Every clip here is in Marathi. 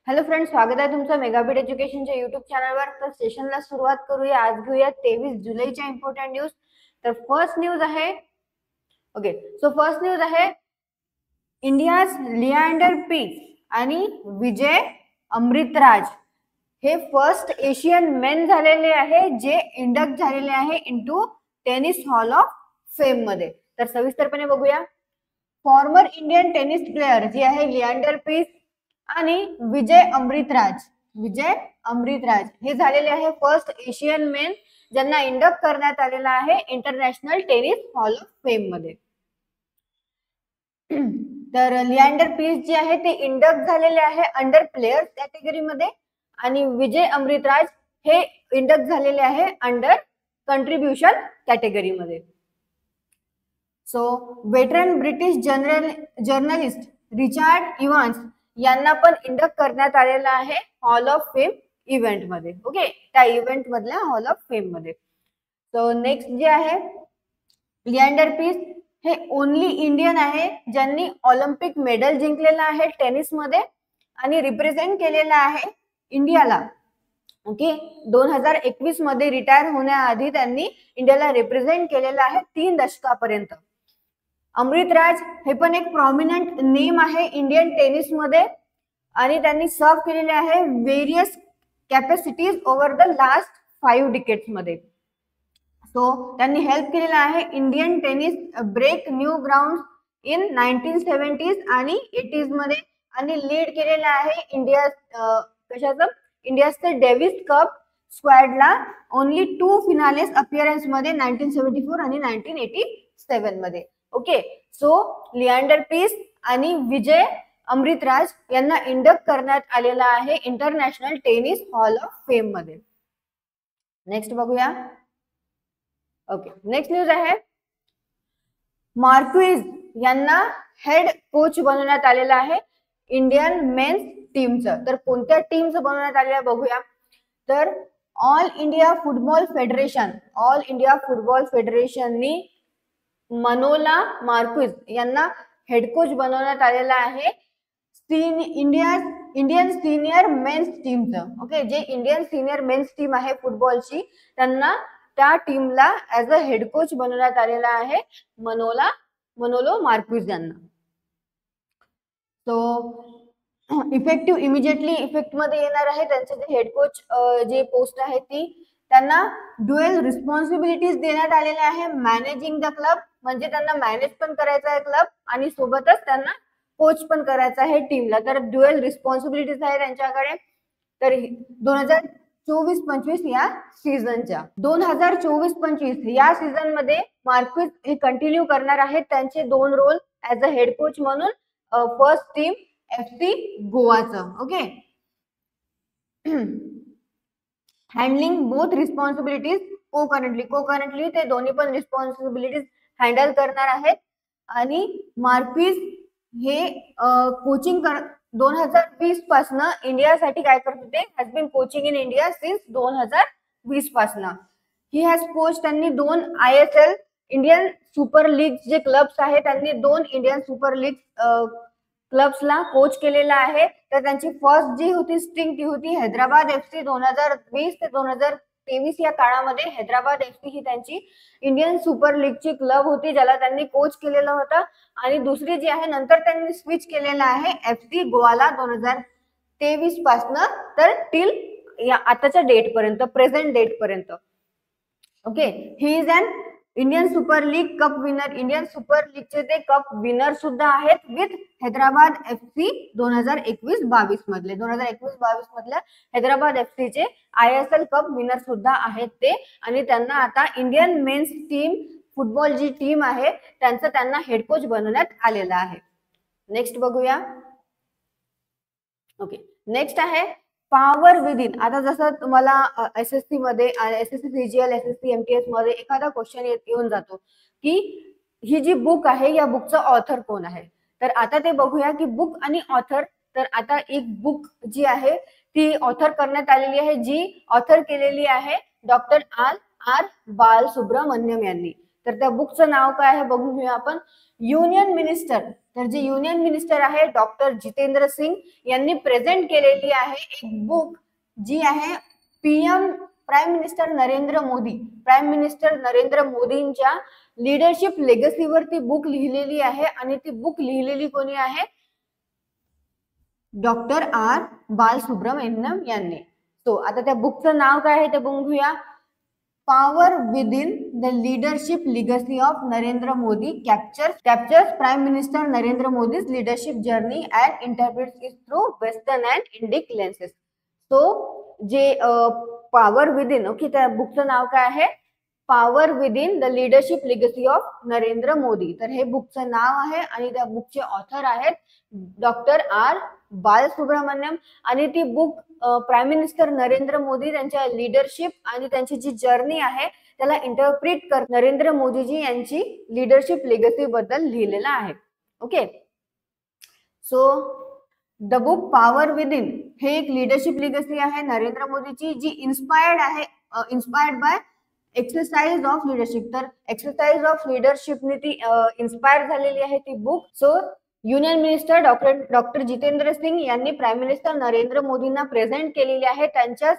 हॅलो फ्रेंड्स, स्वागत आहे तुमचं मेगाबिट एज्युकेशनच्या युट्यूब चॅनलवर. तर सेशनला सुरुवात करूया. आज घेऊया 23 जुलैच्या इम्पॉर्टंट न्यूज. तर फर्स्ट न्यूज आहे फर्स्ट न्यूज आहे इंडियाज लिएंडर पेस आणि विजय अमृतराज हे फर्स्ट एशियन मेन झालेले आहे जे इंडक्ट झालेले आहे into tennis hall of fame मध्ये. तर सविस्तरपणे बघूया. फॉर्मर इंडियन टेनिस प्लेयर जे आहे लिएंडर पेस आणि विजय अमृतराज हे झालेले आहे फर्स्ट एशियन मेन ज्यांना इंडक्ट करण्यात आलेला आहे international tennis hall of fame मध्ये. तर लिएंडर पेस जे आहे ते इंडक्ट झालेले आहे अंडर प्लेयर्स कॅटेगरी मध्ये आणि विजय अमृतराज हे इंडक्ट झालेले आहे अंडर कंट्रीब्युशन कॅटेगरी मध्ये. So veteran British journalist Richard Evans यांना पण इंडक्ट करण्यात आलेला आहे हॉल ऑफ फेम इव्हेंट मध्ये. ओके, त्या इव्हेंट मधल्या हॉल ऑफ फेम मध्ये. सो नेक्स्ट जे आहे लिएंडर पेस हे ओनली इंडियन आहे ज्यांनी ऑलिम्पिक मेडल जिंकलेला आहे टेनिस मध्ये आणि रिप्रेझेंट केलेला आहे इंडियाला. ओके, 2021 मध्ये रिटायर होण्याआधी त्यांनी इंडियाला रिप्रेझेंट केलेला आहे 3 दशकापर्यंत. अमृतराज हे पण एक प्रॉमिनंट नेम आहे इंडियन टेनिस मध्ये आणि त्यांनी सर्व केलेले आहे various capacities over the last 5 decades मध्ये. सो त्यांनी हेल्प केलेला आहे Indian tennis break new ground in 1970s आणि 80s मध्ये आणि लीड केलेला आहे इंडियाचे डेव्हिस कप स्क्वॅडला ओनली 2 फिनालेस अपिअरन्स मध्ये 1974 आणि 1987 मध्ये. ओके, सो लिएंडर पेस आणि विजय अमृतराज यांना इंडक्ट करण्यात आलेला आहे international tennis hall of fame मध्ये. नेक्स्ट बघूया. ओके, नेक्स्ट न्यूज आहे मार्क्विज यांना हेड कोच बनवण्यात आलेला आहे इंडियन मेन्स टीमचं. तर कोणत्या टीमचं बनवण्यात आलेलं बघूया. तर ऑल इंडिया फुटबॉल फेडरेशननी मनोला मार्क्विज यांना हेड कोच बनवण्यात आलेला आहे इंडियन सिनियर मेन्स टीमचं. ओके, जे इंडियन सिनियर मेन्स टीम आहे फुटबॉलची त्यांना त्या टीमला ऍज अ हेड कोच बनवण्यात आलेला आहे मनोलो मार्क्विज यांना. सो इफेक्टिव्ह इमिजिएटली इफेक्ट मध्ये येणार आहे त्यांचे जे हेड कोच जे पोस्ट आहे ती. त्यांना ड्युएल रिस्पॉन्सिबिलिटीज देण्यात आलेल्या आहे मॅनेजिंग द क्लब, म्हणजे त्यांना मॅनेज पण करायचं आहे क्लब आणि सोबतच त्यांना कोच पण करायचं आहे टीमला. तर ड्युएल रिस्पॉन्सिबिलिटीज आहे त्यांच्याकडे. तर 2024-25 या सीझनच्या 2024-25 या सीझन मध्ये मार्क्विज हे कंटिन्यू करणार आहेत त्यांचे 2 role as a head coach म्हणून फर्स्ट टीम FC गोवाचं. Okay, handling both responsibilities concurrently ते दोन्ही पण रिस्पॉन्सिबिलिटीज हँडल करणार आहेत. आणि मार्क्विज हे कोचिंग 2020 पासन इंडियासाठी काय करत होते, has been coaching in India since 2020 पासन. ही हॅज कोच त्यांनी 2 ISL इंडियन सुपर लीग जे क्लब्स आहेत त्यांनी 2 इंडियन सुपर लीग क्लब्सला कोच केलेला आहे. तर त्यांची फर्स्ट जी होती स्टिंग ती होती हैदराबाद FC 2020 ते 2023 या काळामध्ये. हैदराबाद FC ही त्यांची इंडियन सुपर लीगची क्लब होती ज्याला त्यांनी कोच केलेलं होतं. आणि दुसरी जी आहे नंतर त्यांनी स्विच केलेला आहे FC गोवाला 2023 पासनं तर टिल या आताच्या डेट पर्यंत, प्रेझेंट डेट पर्यंत. Okay, he is an Indian super league cup winner. Indian super लीगचे ते कप विनर सुद्धा आहेत विथ हैदराबाद FC 2021-22 मधले. 2021-22 मधल्या हैदराबाद FC चे ISL कप विनर सुद्धा आहेत ते. आणि त्यांना आता इंडियन मेन्स टीम फुटबॉल जी टीम आहे त्यांचं त्यांना हेड कोच बनवण्यात आलेलं आहे. नेक्स्ट बघूया. ओके, नेक्स्ट आहे पॉवर विदिन. आता जसं तुम्हाला SSC मध्ये SSC CGL SSC MTS मध्ये एखादा क्वेश्चन येऊन जातो की ही जी बुक आहे या बुकचं ऑथर कोण आहे. तर आता ते बघूया की बुक आणि ऑथर. तर आता एक बुक जी आहे ती ऑथर करण्यात आलेली आहे जी ऑथर केलेली आहे डॉक्टर R बालसुब्रमण्यम यांनी. तर त्या बुकचं नाव काय आहे बघून घेऊया आपण. युनियन मिनिस्टर तर जे युनियन मिनिस्टर आहे डॉक्टर जितेंद्र सिंग यांनी प्रेझेंट केलेली आहे एक बुक जी आहे प्राईम मिनिस्टर नरेंद्र मोदींच्या लीडरशिप लेगसीवर ती बुक लिहिलेली आहे आणि ती बुक लिहिलेली कोणी आहे डॉक्टर आर बालसुब्रमण्यम यांनी. तो आता त्या बुकचं नाव काय आहे ते बघूया. Power within the leadership legacy of Narendra Modi captures prime minister Narendra Modi's leadership journey and interprets it through western and Indic lenses. तो जे पॉवर विदिन, ओके, त्या बुकचं नाव काय आहे power within the leadership legacy of Narendra Modi. तर हे बुकचं नाव आहे आणि त्या बुकचे ऑथर आहेत डॉक्टर आर बालसुब्रमण्यम आणि ती book prime minister Narendra Modi त्यांच्या लीडरशिप आणि त्यांची जी जर्नी आहे त्याला इंटरप्रिट कर नरेंद्र मोदीजी यांची लीडरशिप लेगसी बद्दल लिहिलेलं आहे. Okay, so the book power within हे एक लीडरशिप लेगसी आहे नरेंद्र मोदीची जी inspired by exercise of leadership. तर एक्सरसाइज ऑफ लिडरशिपने ती इन्स्पायर झालेली आहे ती book. So union minister doctor Jitendra Singh यांनी प्राईम मिनिस्टर नरेंद्र मोदींना प्रेझेंट केलेली आहे त्यांच्या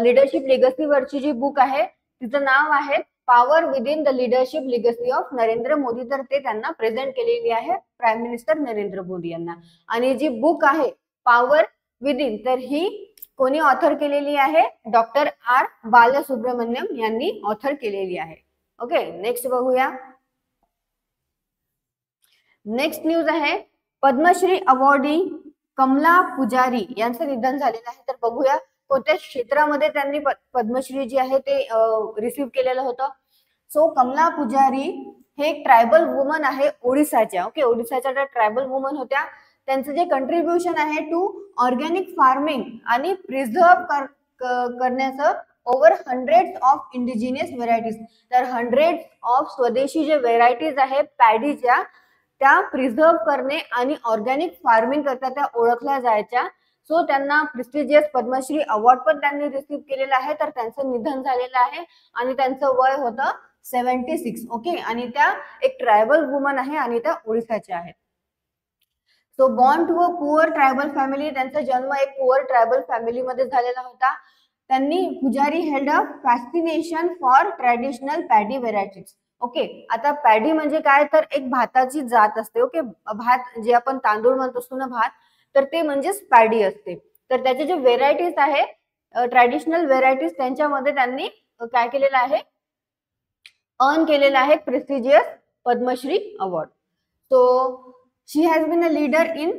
लीडरशिप लेगसीवरची जी बुक आहे तिचं नाव आहे power within the leadership legacy of Narendra Modi. तर ते त्यांना प्रेझेंट केलेली आहे प्राईम मिनिस्टर नरेंद्र मोदी यांना. आणि जी बुक आहे पॉवर विदिन तर ही कोणी ऑथर केलेली आहे डॉक्टर आर बालसुब्रमण्यम यांनी ऑथर केलेली आहे. ओके, नेक्स्ट बघूया. नेक्स्ट न्यूज आहे पद्मश्री अवॉर्डी कमला पुजारी यांचं निधन झालेलं आहे. तर बघूया कोणत्या क्षेत्रामध्ये त्यांनी पद्मश्री जी आहे ते रिसीव्ह केलेलं होतं. सो कमला पुजारी हे एक ट्रायबल वुमन आहे ओडिसाच्या. ओके, ओडिसाच्या त्या ट्रायबल वुमन होत्या. त्यांचं जे कंट्रीब्युशन आहे टू ऑर्गॅनिक फार्मिंग आणि प्रिझर्व करण्याचं ओव्हर 100 ऑफ इंडिजिनियस व्हेरायटीज. तर 100 ऑफ स्वदेशी जे व्हेरायटीज आहे पॅडीच्या त्या प्रिझर्व करणे आणि ऑर्गॅनिक फार्मिंग करता त्या ओळखल्या जायच्या. सो त्यांना प्रेस्टिजियस पद्मश्री अवॉर्ड पण त्यांनी रिसीव्ह केलेला आहे. तर त्यांचं निधन झालेलं आहे आणि त्यांचं वय होतं 76. ओके, आणि त्या एक ट्रायबल वुमन आहे आणि त्या ओडिसाच्या आहेत. So born to a poor tribal family, त्यांचा जन्म एक पुअर ट्रायबल फॅमिलीमध्ये झालेला होता. त्यांनी पुजारी held a fascination for traditional paddy varieties. Okay, आता पॅडी म्हणजे काय तर एक भाताची जात असते. ओके, भात जे आपण तांदूळ म्हणतो असतो ना भात, तर ते म्हणजेच पॅडी असते. तर त्याचे जे व्हेरायटीज आहे ट्रॅडिशनल व्हेरायटीज त्यांच्यामध्ये त्यांनी काय केलेलं आहे अर्न केलेला आहे prestigious Padmashri award. So she has been a leader in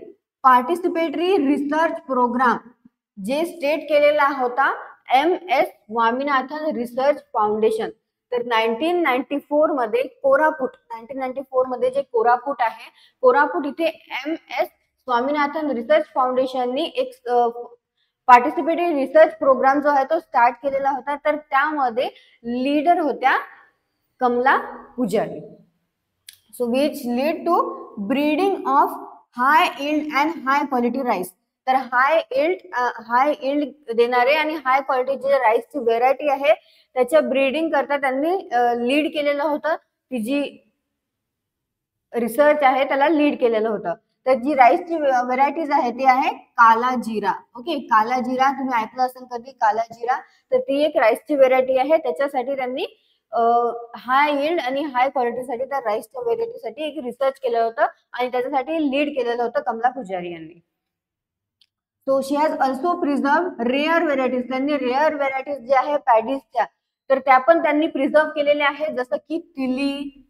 participatory research programme जे स्टेट केलेला होता MS स्वामीनाथन रिसर्च फाउंडेशन. तर 1994 मध्ये जे कोरापुट आहे, कोरापुट इथे MS स्वामीनाथन रिसर्च फाउंडेशननी एक पार्टिसिपेटरी रिसर्च प्रोग्राम जो आहे तो स्टार्ट केलेला होता. तर त्यामध्ये लीडर होत्या Kamala Pujari. So which lead to breeding of high yield and high quality rice. तर हाय इल्ड देणारे आणि हाय क्वालिटीचे राईसची व्हेरायटी आहे त्याच्या ब्रीडिंग करता त्यांनी लीड केलेलं होतं. ती जी रिसर्च आहे त्याला लीड केलेलं होतं. तर जी राईसची व्हेरायटीज आहे ती आहे काला जिरा. ओके, काला जिरा तुम्ही ऐकलं असेल कधी काला जिरा. तर ती एक राईसची व्हेरायटी आहे. त्याच्यासाठी त्यांनी हाय यील्ड आणि हाय क्वालिटीसाठी त्या राईसच्या व्हेरायटीसाठी एक रिसर्च केलं होतं आणि त्याच्यासाठी लीड केलेलं होतं कमला पुजारी यांनी. So she has also preserve rare varieties. त्यांनी रेअर व्हेरायटीज जे आहे पॅडीजच्या तर त्या पण त्यांनी प्रिझर्व केलेल्या आहेत, जसं की तिली,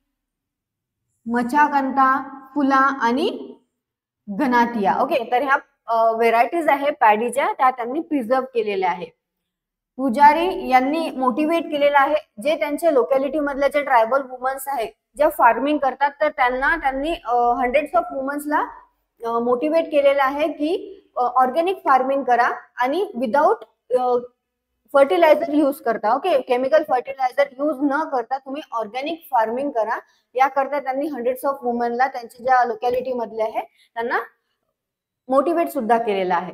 मचाकंता, फुला आणि घनातिया. ओके, तर ह्या व्हेरायटीज आहे पॅडीच्या त्या त्यांनी प्रिझर्व केलेल्या आहे. पुजारी यांनी मोटिवेट केलेलं आहे जे त्यांच्या लोकॅलिटी मधल्या जे ट्रायबल वुमन्स आहेत ज्या फार्मिंग करतात तर त्यांनी 100 ऑफ वुमन्सला मोटिवेट केलेलं आहे की ऑर्गॅनिक फार्मिंग करा आणि विदाउट फर्टिलायझर यूज करता. ओके, केमिकल फर्टिलायझर यूज न करता तुम्ही ऑर्गॅनिक फार्मिंग करा. याकरता त्यांनी 100 ऑफ वुमनला त्यांच्या ज्या लोकॅलिटी मधले आहे त्यांना मोटिवेट सुद्धा केलेलं आहे.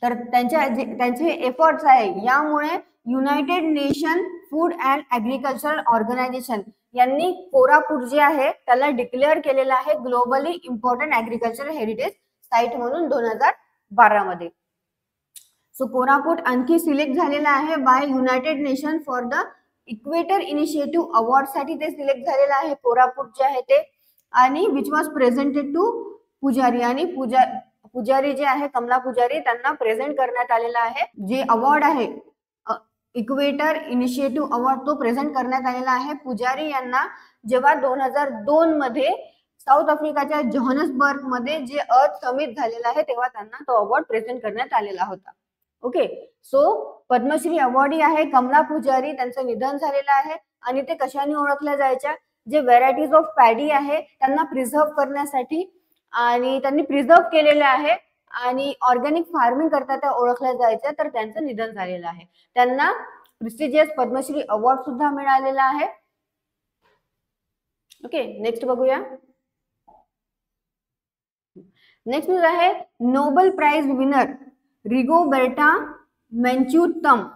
तर त्यांचे एफर्ट्स आहे यामुळे United Nation Food and Agricultural Organisation यांनी कोरापूट जे आहे त्याला डिक्लेअर केलेलं आहे globally important agricultural heritage site म्हणून 2012 मध्ये. सो कोरापूट आणखी सिलेक्ट झालेला आहे by United Nation for the Equator Initiative award साठी ते सिलेक्ट झालेलं आहे कोरापूट जे आहे ते. आणि विच वॉज प्रेझेंटेड टू पुजारी, आणि पुजारी जे आहे कमला पुजारी त्यांना प्रेझेंट करण्यात आलेला आहे. जे अवॉर्ड आहे इक्वेटर इनिशिएटिव्ह अवॉर्ड तो प्रेझेंट करण्यात आलेला आहे पुजारी यांना जेव्हा 2002 मध्ये साऊथ आफ्रिकाच्या जोहान्सबर्ग मध्ये जे अर्थ समिट झालेला आहे तेव्हा त्यांना तो अवॉर्ड प्रेझेंट करण्यात आलेला होता. ओके, सो पद्मश्री अवॉर्डी आहे कमला पुजारी, त्यांचं निधन झालेलं आहे. आणि ते कशाने ओळखल्या जायच्या, जे व्हेरायटीज ऑफ पॅडी आहे त्यांना प्रिझर्व करण्यासाठी आणि त्यांनी प्रिझर्व केलेले आहे आणि ऑर्गॅनिक फार्मिंग करता त्या ओळखल्या जायच्या, तर त्यांचं निधन झालेलं आहे. त्यांना प्रेस्टिजियस पद्मश्री अवॉर्ड सुद्धा मिळालेला आहे. ओके, नेक्स्ट बघूया. नेक्स्ट न्यूज आहे नोबेल प्राइज विनर रिगोबर्टा मेन्चूटम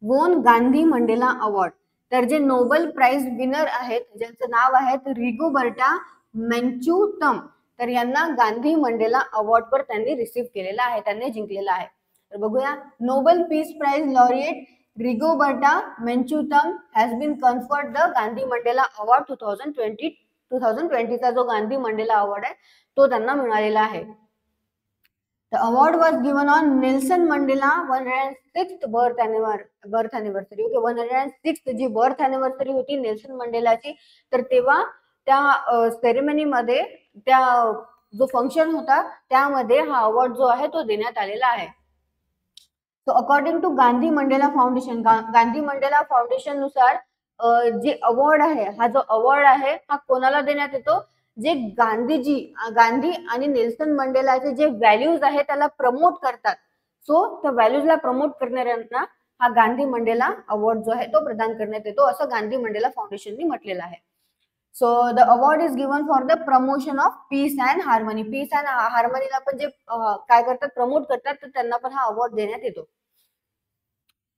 वोन गांधी मंडेला अवॉर्ड. तर जे नोबेल प्राइज विनर आहेत ज्यांचं नाव आहे रिगोबर्टा मेन्चूटम, तर यांना गांधी मंडेला अवॉर्ड पर त्यांनी रिसीव्ह केलेला आहे, त्यांनी जिंकलेला आहे. तर बघूया. Nobel peace prize laureate Rigoberta Menchu Tum has been conferred the Gandhi Mandela award 2020 चा जो गांधी मंडेला अवॉर्ड आहे तो त्यांना मिळालेला आहे. The award was given on Nelson Mandela 106th birth anniversary. Okay, 106th G birth anniversary होती नेल्सन मंडेलाची, तर तेव्हा त्या सेरेमनी मध्ये त्या जो फंक्शन होता त्यामध्ये हा अवॉर्ड जो आहे तो देण्यात आलेला आहे. So according to Gandhi Mandela Foundation, Gandhi Mandela Foundation नुसार जे अवॉर्ड आहे, हा जो अवॉर्ड आहे हा कोणाला देण्यात येतो, जे गांधी आणि नेल्सन मंडेलाचे जे व्हॅल्यूज आहे त्याला प्रमोट करतात. सो त्या व्हॅल्यूजला प्रमोट करणाऱ्यांना हा गांधी मंडेला अवॉर्ड जो आहे तो प्रदान करण्यात येतो, असं गांधी मंडेला फाउंडेशननी म्हटलेलं आहे. So the award is given for the promotion of peace and harmony. Peace and हार्मनीला पण जे काय करतात, प्रमोट करतात, तर त्यांना पण हा अवॉर्ड देण्यात येतो.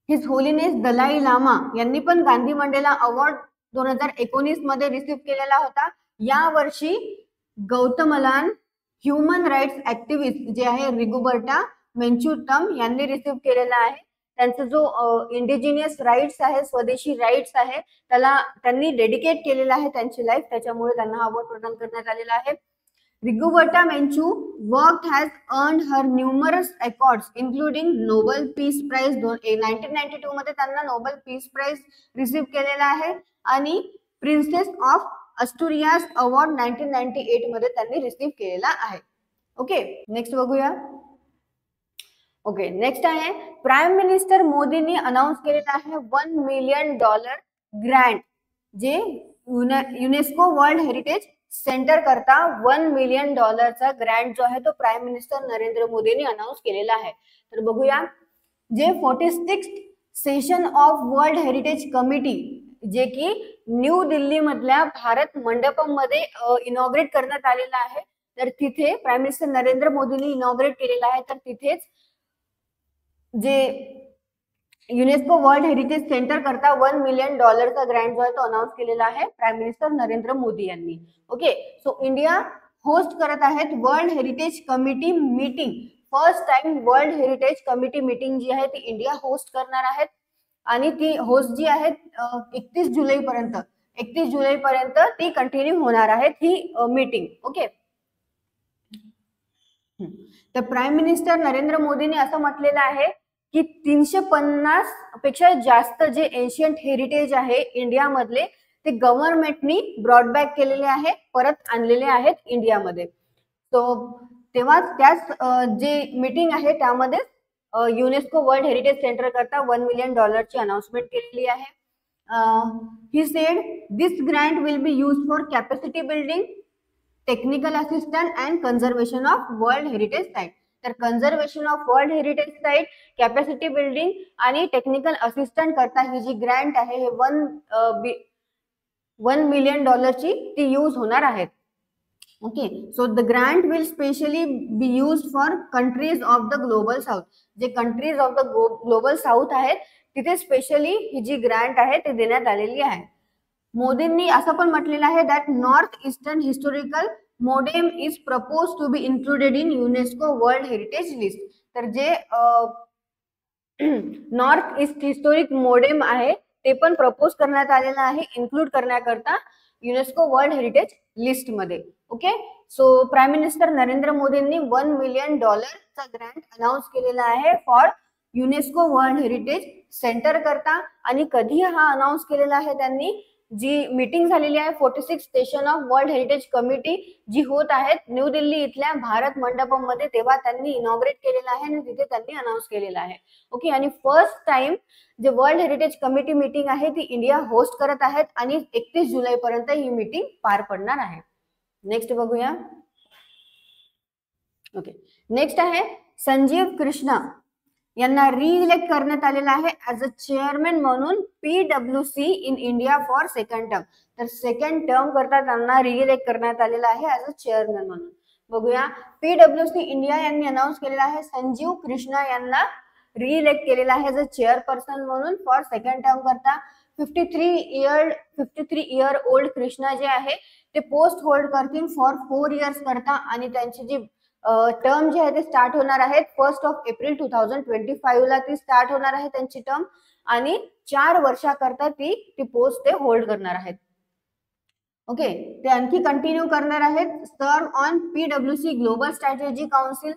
हिज होलीनेस दलाई लामा यांनी पण गांधी मंडेला अवॉर्ड 2019 मध्ये रिसीव्ह केलेला होता. या वर्षी गौतमलान ह्युमन राईट्स ऍक्टिव्हिस्ट जे आहे रिगोबर्टा मेन्चूटम यांनी रिसीव्ह केलेला आहे. त्यांचा जो इंडिजिनियस राईट्स आहे, स्वदेशी राईट्स आहे, त्याला त्यांनी डेडिकेट केलेला आहे त्यांची लाईफ, त्याच्यामुळे त्यांना अवॉर्ड प्रदान करण्यात आलेला आहे. Rigoberta Menchu work has earned her numerous accords including Nobel peace prize 1992 मध्ये त्यांना नोबेल पीस प्राइज रिसीव्ह केलेला आहे आणि प्रिन्सेस ऑफ अस्टुरियास अवॉर्ड 1998 मध्ये त्यांनी रिसीव्ह केलेला आहे. ओके, नेक्स्ट बघूया. ओके, नेक्स्ट आहे प्राईम मिनिस्टर मोदींनी अनाउन्स केलेला आहे $1 मिलियन ग्रँट, जे युनेस्को वर्ल्ड हेरिटेज सेंटर करता $1 मिलियन चा ग्रँट जो आहे तो प्राईम मिनिस्टर नरेंद्र मोदींनी अनाउन्स केलेला आहे. तर बघूया. जे 46th session of world heritage committee जे की न्यू दिल्ली मधल्या भारत मंडपम मध्ये इनॉग्रेट करण्यात आलेला आहे, तर तिथे प्राईम मिनिस्टर नरेंद्र मोदींनी इनॉग्रेट केलेला आहे. तर तिथेच जे युनेस्को वर्ल्ड हेरिटेज सेंटर करता $1 मिलियन चा ग्रँट जो आहे तो अनाउन्स केलेला आहे प्राईम मिनिस्टर नरेंद्र मोदी यांनी. ओके, सो इंडिया होस्ट करत आहेत world heritage committee meeting. First time world heritage committee meeting जी आहे ती इंडिया होस्ट करणार आहेत आणि ती होस्ट जी आहे 31 जुलैपर्यंत ती कंटिन्यू होणार आहे ही मीटिंग. ओके, तर प्राईम मिनिस्टर नरेंद्र मोदींनी असं म्हटलेलं आहे की 350 पेक्षा जास्त जे एन्शियंट हेरिटेज आहे इंडिया मधले ते गव्हर्नमेंटनी ब्रॉडबॅक केलेले आहे, परत आणलेले आहेत इंडियामध्ये. सो तेव्हा त्याच जे मीटिंग आहे त्यामध्ये युनेस्को वर्ल्ड हेरिटेज सेंटर करता $1 मिलियन ची अनाउन्समेंट केलेली आहे. He said this grant will be use for capacity building, technical assistant and conservation of world heritage site. तर conservation of world heritage site, capacity building आणि टेक्निकल असिस्टंट करता ही जी ग्रँट आहे हे $1 मिलियन ची ती यूज होणार आहेत. Okay, so the grant will specially be use for countries of the global south. जे countries of the global south आहेत तिथे स्पेशली ही जी ग्रँट आहे ते देण्यात आलेली आहे. मोदींनी असं पण म्हटलेलं आहे that north eastern historical Moidam is propose to be included in UNESCO world heritage list. तर जे नॉर्थ ईस्ट हिस्टोरिक मोडेम आहे ते पण प्रपोज करण्यात आलेलं आहे इन्क्लूड करण्याकरता युनेस्को वर्ल्ड हेरिटेज लिस्ट मध्ये. Okay, so prime minister Narendra मोदींनी $1 million चा ग्रँट अनाऊन्स केलेला आहे for UNESCO world heritage centre करता. आणि कधी हा अनाऊन्स केलेला आहे त्यांनी, जी मीटिंग झालेली आहे 46 station of world heritage committee जी होत आहेत न्यू दिल्ली इथल्या भारत मंडपम मध्ये, तेव्हा त्यांनी इनॉग्रेट केलेला आहे आणि तिथे त्यांनी अनाऊन्स केलेला आहे. ओके, आणि फर्स्ट टाइम जे वर्ल्ड हेरिटेज कमिटी मीटिंग आहे ती इंडिया होस्ट करत आहेत आणि 31 जुलै पर्यंत ही मीटिंग पार पडणार आहे. नेक्स्ट बघूया. ओके, नेक्स्ट आहे संजीव कृष्णा यांना रिइलेक्ट करण्यात आलेला आहे ऍज अ चेअरमॅन म्हणून PWC in India for second term. तर सेकंड टर्म करता त्यांना रिइलेक्ट करण्यात आलेला आहे ऍज अ चेअरमॅन म्हणून. बघूया, PWC इंडिया यांनी अनाऊन्स केलेला आहे संजीव कृष्णा यांना रिइलेक्ट केलेला आहे ऍज अ चेअरपर्सन म्हणून फॉर सेकंड टर्म करता. 53 इयर ओल्ड कृष्णा जे आहे ते पोस्ट होल्ड करतील फॉर 4 years करता आणि त्यांची जी टर्म जी आहे ते स्टार्ट होणार आहेत 1 एप्रिल 2025 ला ती स्टार्ट होणार आहे त्यांची टर्म आणि 4 वर्षाकरता ती पोस्ट ते होल्ड करणार आहेत. ओके, ते आणखी कंटिन्यू करणार आहेत सर्व on PWC global strategy council.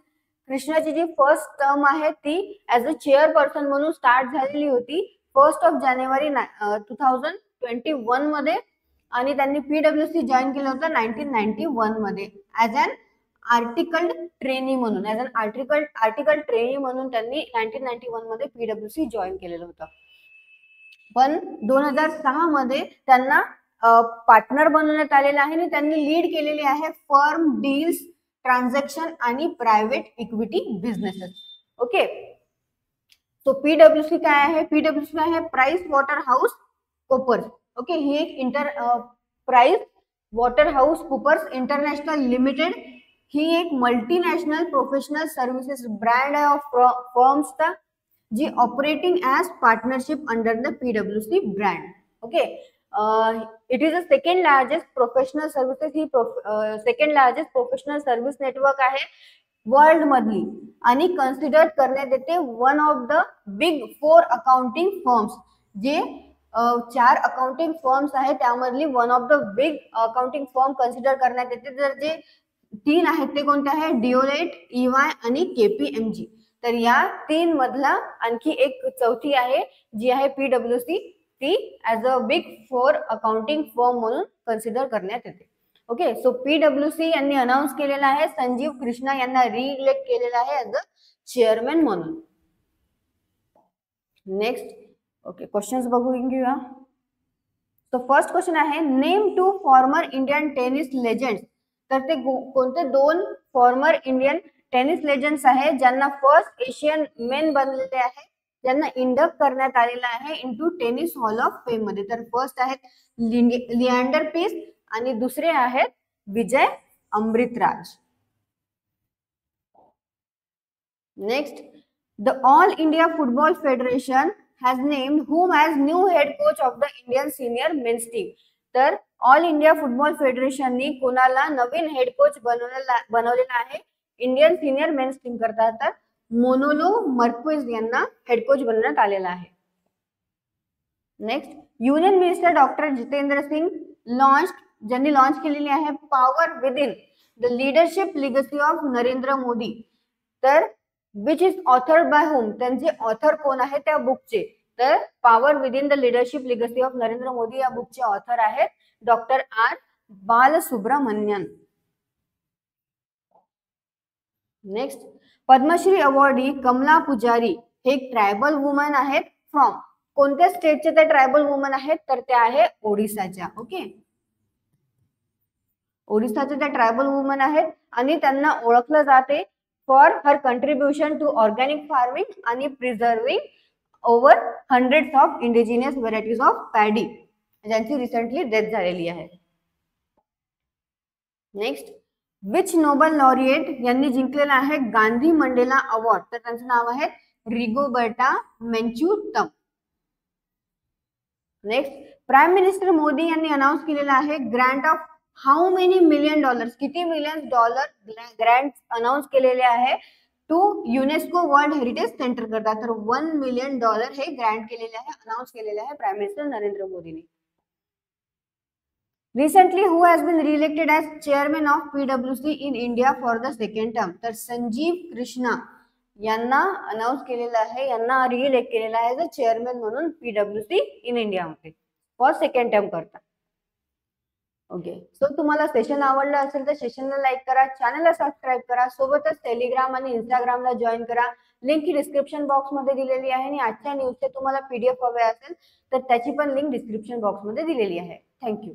कृष्णाची जी फर्स्ट टर्म आहे ती ऍज अ चेअरपर्सन म्हणून स्टार्ट झालेली होती 1 जानेवारी 2021 मध्ये आणि त्यांनी PWC जॉईन केलं होतं 1991 मध्ये ऍज अन आर्टिकल ट्रेनी म्हणून. ऍज अन आर्टिकल ट्रेनी म्हणून त्यांनी 1991 मध्ये PWC जॉईन केलेलं होतं. पण 2006 मध्ये त्यांना पार्टनर बनवण्यात आलेलं आहे आणि त्यांनी लीड केलेली आहे फर्म डील्स, ट्रान्झॅक्शन आणि private equity businesses. Okay, so PWC काय आहे? PWC आहे PricewaterhouseCoopers. Okay, ही एक PricewaterhouseCoopers international limited ही एक मल्टीनॅशनल प्रोफेशनल सर्व्हिसेस ब्रँड आहे ऑफ फर्म्सचा जी operating as partnership under the PWC brand. Okay, it is a second largest professional services ही second largest professional service network आहे वर्ल्ड मधली आणि कन्सिडर करण्यात येते one of the big 4 accounting firms. जे 4 अकाउंटिंग फर्म्स आहेत त्यामधली one of the big accounting firm consider करण्यात येते. तर जे 3 आहेत ते कोणते आहे? डिओलेट, EY आणि KPMG. तर या 3 मधला आणखी एक चौथी आहे जी आहे PWC, ती as a big 4 accounting firm म्हणून कन्सिडर करण्यात येते. ओके, सो PWC यांनी अनाऊन्स केलेला आहे संजीव कृष्णा यांना रिइलेक्ट केलेला आहे ऍज अ चेअरमॅन म्हणून. नेक्स्ट, ओके, क्वेश्चन्स बघून घेऊया. सो फर्स्ट क्वेश्चन आहे name 2 former Indian tennis legends. तर ते कोणते 2 फॉर्मर इंडियन टेनिस लेजेंड्स आहेत ज्यांना फर्स्ट एशियन मेन बनलेले आहे, ज्यांना इंडक्ट करण्यात आलेला आहे into tennis hall of fame मध्ये. तर फर्स्ट आहेत लिएंडर पेस आणि दुसरे आहेत Vijay Amritraj. Next, the all India football federation has named whom as new head coach of the Indian senior men's team. तर ऑल इंडिया फुटबॉल फेडरेशननी कोणाला नवीन हेड कोच बनवलेला आहे इंडियन सिनियर मेन्स टीम करता. तर मोनोलो मर्क्विज यांना हेड कोच बनवण्यात आलेला आहे. Next, union minister doctor Jitendra Singh ज्यांनी लॉन्च केलेली आहे power within the leadership legacy of Narendra Modi. तर which is authored by whom, त्यांचे ऑथर कोण आहे त्या बुकचे? तर power within the leadership legacy of Narendra Modi या बुकचे ऑथर आहेत doctor R. Balasubramanian. Next, Padma Shri awardee Kamala Pujari हे एक ट्रायबल वुमन आहेत फ्रॉम कोणत्या स्टेटचे ते ट्रायबल वुमन आहेत? तर त्या आहे ओडिसाच्या. ओके, ओडिसाचे त्या ट्रायबल वुमन आहेत आणि त्यांना ओळखलं जाते for her contribution to organic farming आणि preserving over hundreds of indigenous varieties of paddy, ज्यांची रिसेंटली डेथ झालेली आहे. नेक्स्ट, विच नोबल लॉरिएट यांनी जिंकलेला आहे गांधी मंडेला अवॉर्ड? तर त्यांचं नाव आहे Rigoberta Menchu Tum. Next, prime minister Modi यांनी अनाऊन्स केलेला आहे grant of how many million dollars, किती मिलियन डॉलर ग्रँट अनाऊन्स केलेले आहे to UNESCO world heritage centre करता. तर $1 मिलियन हे ग्रँट केलेले आहे, अनाऊन्स केलेले आहे प्राईम मिनिस्टर नरेंद्र मोदींनी. Recently, who has been re-elected as chairman of PwC in India for the second term? तर संजीव कृष्णा यांना अनाउन्स केलेलं आहे, यांना रिइलेक्ट केलेला आहे ज चेअरमॅन म्हणून PwC इन इंडिया मध्ये फॉर सेकंड टर्म करता. ओके, सो तुम्हाला सेशन आवडलं असेल तर सेशनला लाईक करा, चॅनलला सबस्क्राईब करा, सोबतच टेलिग्राम आणि इंस्टाग्रामला जॉईन करा. लिंक ही डिस्क्रिप्शन बॉक्स मध्ये दिलेली आहे आणि आजच्या न्यूजचे तुम्हाला PDF हवे असेल तर त्याची पण लिंक डिस्क्रिप्शन बॉक्स मध्ये दिलेली आहे. थँक्यू.